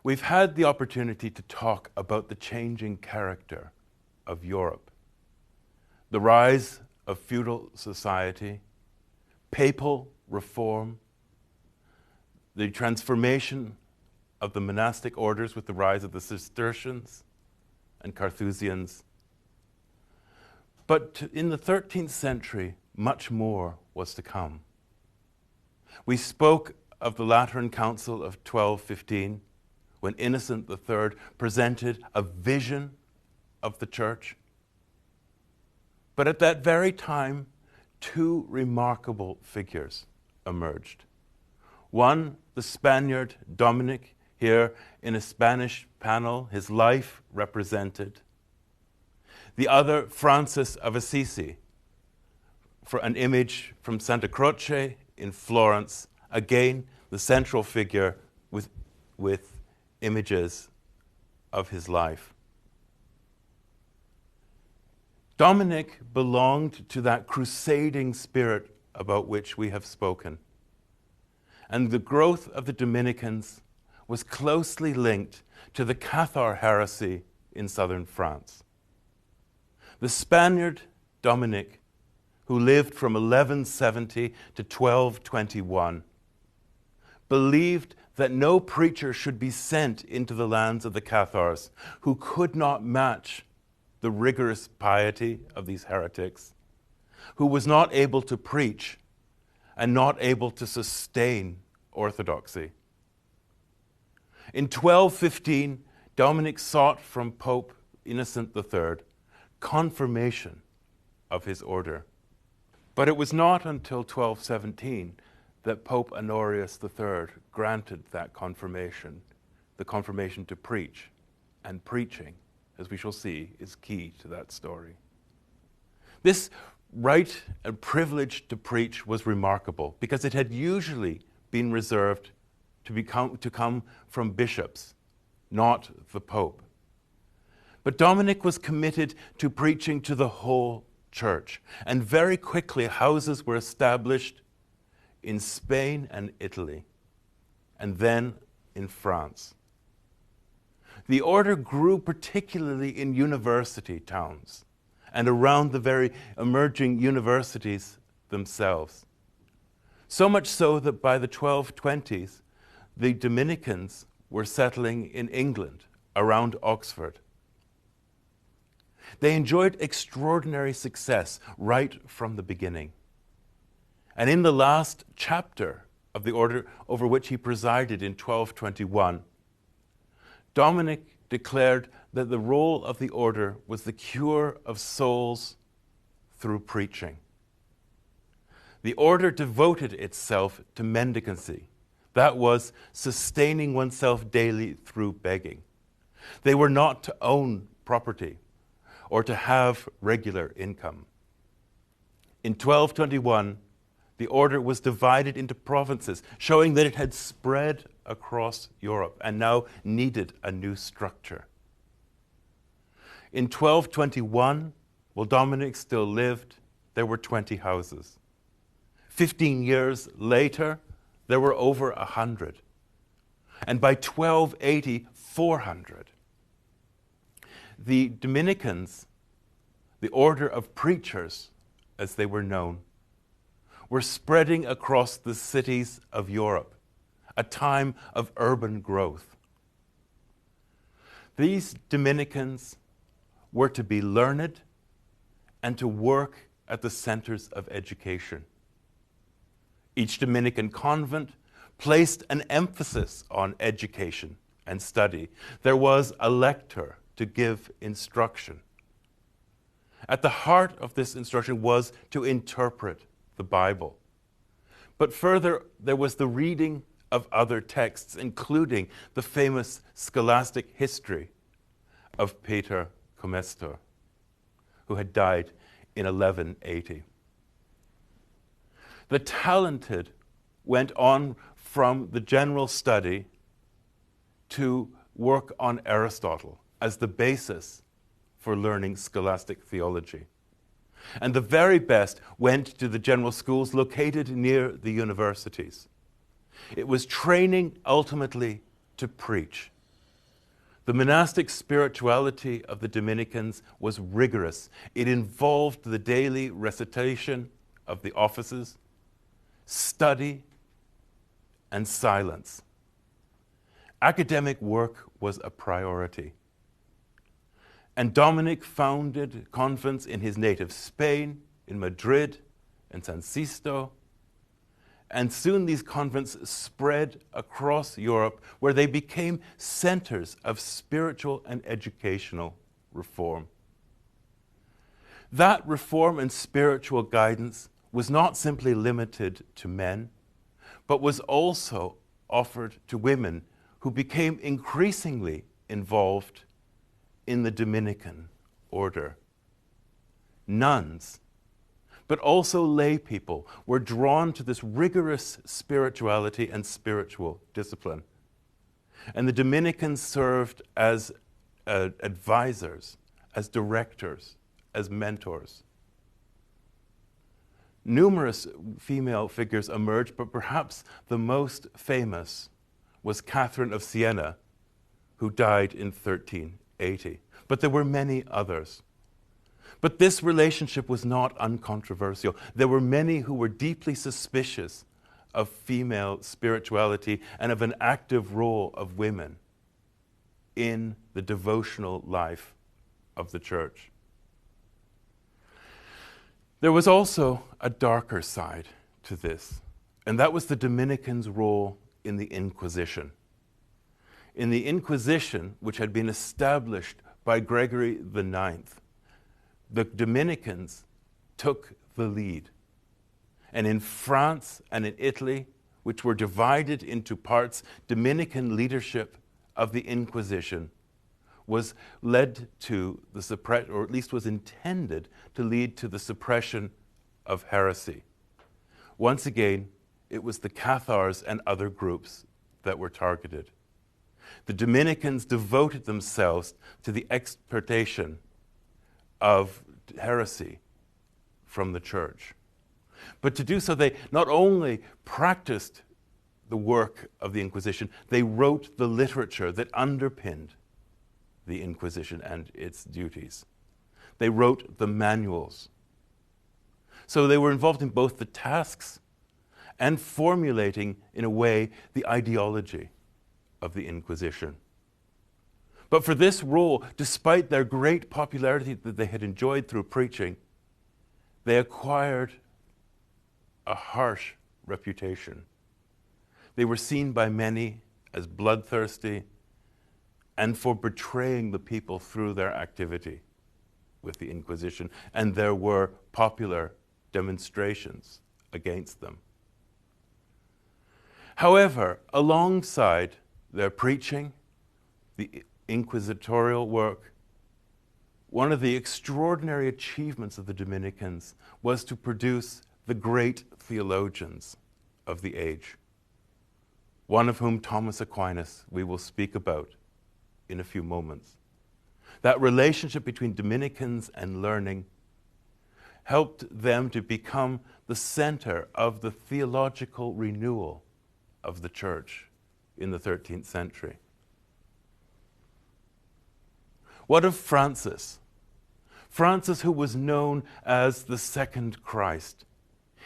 We've had the opportunity to talk about the changing character of Europe, the rise of feudal society, papal reform, the transformation of the monastic orders with the rise of the Cistercians and Carthusians. But in the 13th century, much more was to come. We spoke of the Lateran Council of 1215, when Innocent III presented a vision of the Church. But at that very time, two remarkable figures emerged. One, the Spaniard Dominic, here in a Spanish panel, his life represented. The other, Francis of Assisi, for an image from Santa Croce in Florence, again the central figure with images of his life. Dominic belonged to that crusading spirit about which we have spoken. And the growth of the Dominicans was closely linked to the Cathar heresy in southern France. The Spaniard Dominic, who lived from 1170 to 1221, believed that no preacher should be sent into the lands of the Cathars who could not match the rigorous piety of these heretics, who was not able to preach and not able to sustain orthodoxy. In 1215, Dominic sought from Pope Innocent III confirmation of his order. But it was not until 1217 that Pope Honorius III granted that confirmation, the confirmation to preach. And preaching, as we shall see, is key to that story. This right and privilege to preach was remarkable because it had usually been reserved to come from bishops, not the Pope. But Dominic was committed to preaching to the whole church, and very quickly houses were established in Spain and Italy, and then in France. The order grew particularly in university towns and around the very emerging universities themselves. So much so that by the 1220s, the Dominicans were settling in England, around Oxford. They enjoyed extraordinary success right from the beginning. And in the last chapter of the order over which he presided in 1221, Dominic declared that the role of the order was the cure of souls through preaching. The order devoted itself to mendicancy. That was sustaining oneself daily through begging. They were not to own property or to have regular income. In 1221, the order was divided into provinces, showing that it had spread across Europe and now needed a new structure. In 1221, while Dominic still lived, there were 20 houses. 15 years later, there were over 100. And by 1280, 400. The Dominicans, the order of preachers, as they were known, were spreading across the cities of Europe, a time of urban growth. These Dominicans were to be learned and to work at the centers of education. Each Dominican convent placed an emphasis on education and study. There was a lector to give instruction. At the heart of this instruction was to interpret the Bible. But further, there was the reading of other texts, including the famous scholastic history of Peter Comestor, who had died in 1180. The talented went on from the general study to work on Aristotle as the basis for learning scholastic theology. And the very best went to the general schools located near the universities. It was training ultimately to preach, The monastic spirituality of the Dominicans was rigorous. It involved the daily recitation of the offices, study, and silence. Academic work was a priority. And Dominic founded convents in his native Spain, in Madrid and San Sisto, and soon these convents spread across Europe, where they became centers of spiritual and educational reform. That reform and spiritual guidance was not simply limited to men, but was also offered to women who became increasingly involved in the Dominican order. Nuns, but also lay people, were drawn to this rigorous spirituality and spiritual discipline. And the Dominicans served as advisors, as directors, as mentors. Numerous female figures emerged, but perhaps the most famous was Catherine of Siena, who died in 1380. But there were many others. But this relationship was not uncontroversial. There were many who were deeply suspicious of female spirituality and of an active role of women in the devotional life of the church. There was also a darker side to this, and that was the Dominicans' role in the Inquisition. In the Inquisition, which had been established by Gregory IX, the Dominicans took the lead. And in France and in Italy, which were divided into parts, Dominican leadership of the Inquisition was led to the suppression, or at least was intended to lead to the suppression of heresy. Once again, it was the Cathars and other groups that were targeted. The Dominicans devoted themselves to the extirpation of heresy from the church. But to do so, they not only practiced the work of the Inquisition, they wrote the literature that underpinned the Inquisition and its duties. They wrote the manuals. So they were involved in both the tasks and formulating, in a way, the ideology of the Inquisition. But for this role, despite their great popularity that they had enjoyed through preaching, they acquired a harsh reputation. They were seen by many as bloodthirsty and for betraying the people through their activity with the Inquisition, and there were popular demonstrations against them. However, alongside their preaching, the inquisitorial work, one of the extraordinary achievements of the Dominicans was to produce the great theologians of the age, one of whom, Thomas Aquinas, we will speak about in a few moments. That relationship between Dominicans and learning helped them to become the center of the theological renewal of the church in the 13th century. What of Francis? Francis, who was known as the second Christ.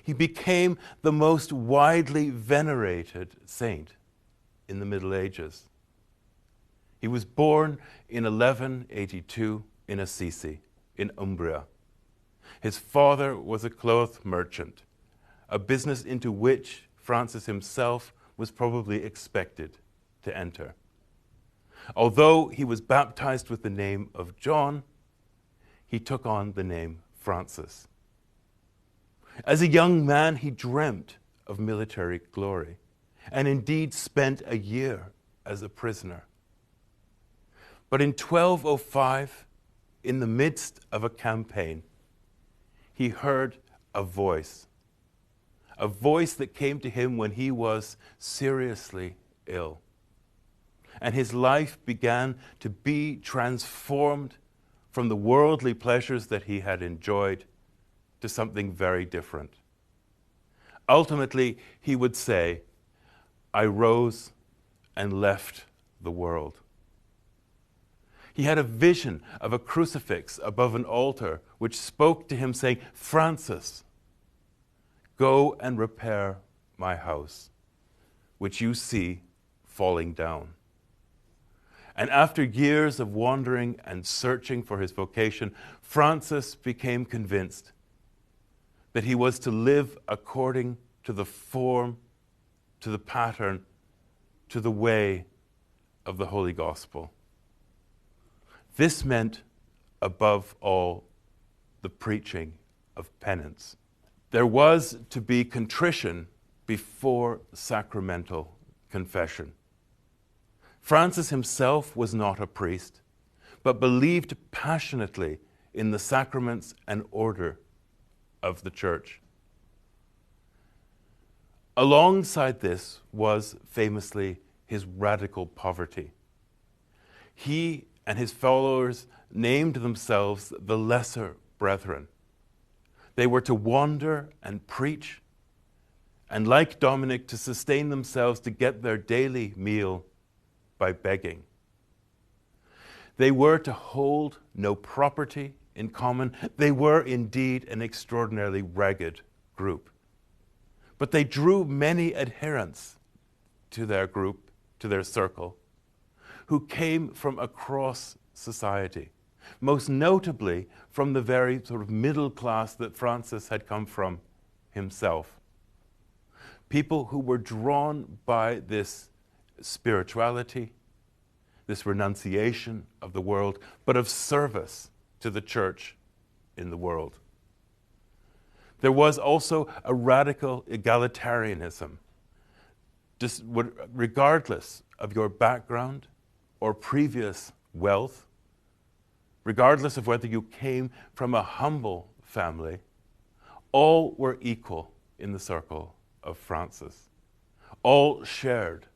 He became the most widely venerated saint in the Middle Ages. He was born in 1182 in Assisi, in Umbria. His father was a cloth merchant, a business into which Francis himself was probably expected to enter. Although he was baptized with the name of John, he took on the name Francis. As a young man, he dreamt of military glory, and indeed spent a year as a prisoner. But in 1205, in the midst of a campaign, he heard a voice that came to him when he was seriously ill. And his life began to be transformed from the worldly pleasures that he had enjoyed to something very different. Ultimately, he would say, "I rose and left the world." He had a vision of a crucifix above an altar which spoke to him saying, "Francis, go and repair my house, which you see falling down." And after years of wandering and searching for his vocation, Francis became convinced that he was to live according to the form, to the pattern, to the way of the Holy Gospel. This meant, above all, the preaching of penance. There was to be contrition before sacramental confession. Francis himself was not a priest, but believed passionately in the sacraments and order of the Church. Alongside this was famously his radical poverty. He and his followers named themselves the Lesser Brethren. They were to wander and preach, and like Dominic, to sustain themselves to get their daily meal by begging. They were to hold no property in common. They were indeed an extraordinarily ragged group. But they drew many adherents to their group, to their circle, who came from across society, most notably from the very sort of middle class that Francis had come from himself. People who were drawn by this spirituality, this renunciation of the world, but of service to the Church in the world. There was also a radical egalitarianism. Regardless of your background or previous wealth, regardless of whether you came from a humble family, all were equal in the circle of Francis. All shared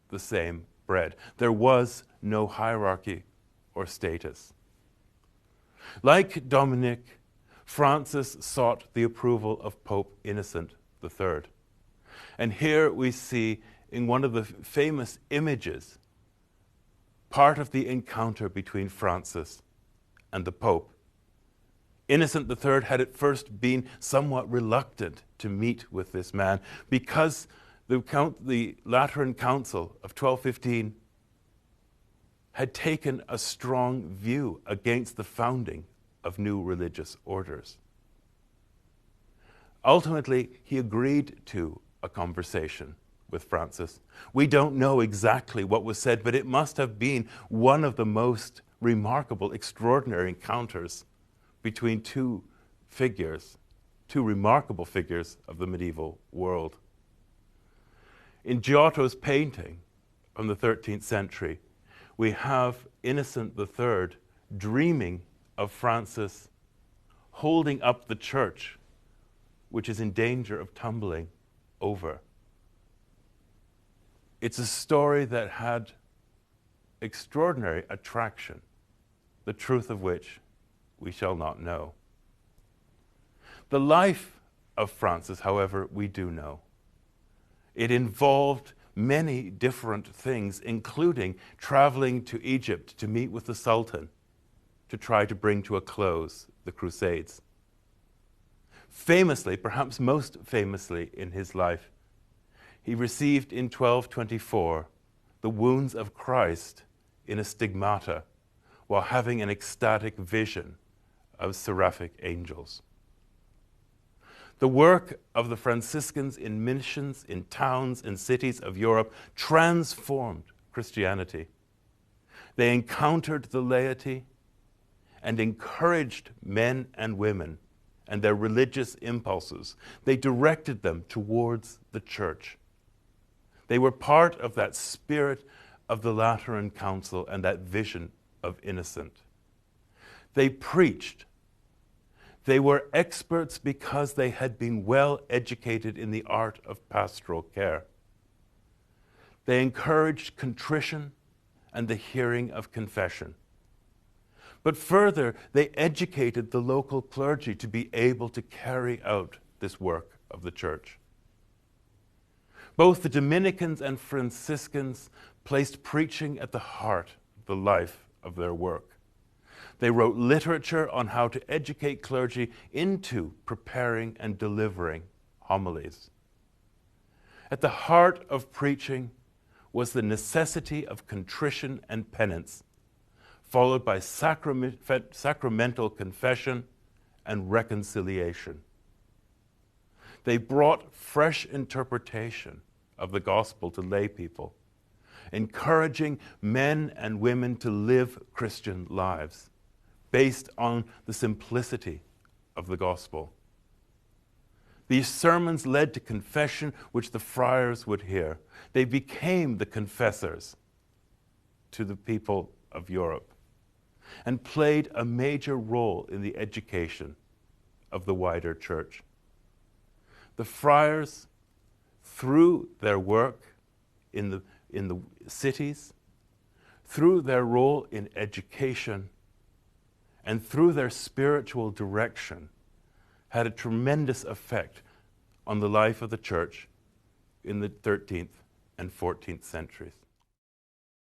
the same bread. There was no hierarchy or status. Like Dominic, Francis sought the approval of Pope Innocent III. And here we see in one of the famous images part of the encounter between Francis and the Pope. Innocent III had at first been somewhat reluctant to meet with this man because the Lateran Council of 1215 had taken a strong view against the founding of new religious orders. Ultimately, he agreed to a conversation with Francis. We don't know exactly what was said, but it must have been one of the most remarkable, extraordinary encounters between two remarkable figures of the medieval world. In Giotto's painting from the 13th century, we have Innocent III dreaming of Francis holding up the church, which is in danger of tumbling over. It's a story that had extraordinary attraction, the truth of which we shall not know. The life of Francis, however, we do know. It involved many different things, including traveling to Egypt to meet with the Sultan to try to bring to a close the Crusades. Famously, perhaps most famously in his life, he received in 1224 the wounds of Christ in a stigmata while having an ecstatic vision of seraphic angels. The work of the Franciscans in missions in towns and cities of Europe transformed Christianity. They encountered the laity and encouraged men and women and their religious impulses. They directed them towards the church. They were part of that spirit of the Lateran Council and that vision of Innocent. They preached. They were experts because they had been well educated in the art of pastoral care. They encouraged contrition and the hearing of confession. But further, they educated the local clergy to be able to carry out this work of the church. Both the Dominicans and Franciscans placed preaching at the heart of the life of their work. They wrote literature on how to educate clergy into preparing and delivering homilies. At the heart of preaching was the necessity of contrition and penance, followed by sacramental confession and reconciliation. They brought fresh interpretation of the gospel to lay people, encouraging men and women to live Christian lives based on the simplicity of the gospel. These sermons led to confession which the friars would hear. They became the confessors to the people of Europe and played a major role in the education of the wider church. The friars, through their work in the cities, through their role in education, and through their spiritual direction, had a tremendous effect on the life of the church in the 13th and 14th centuries.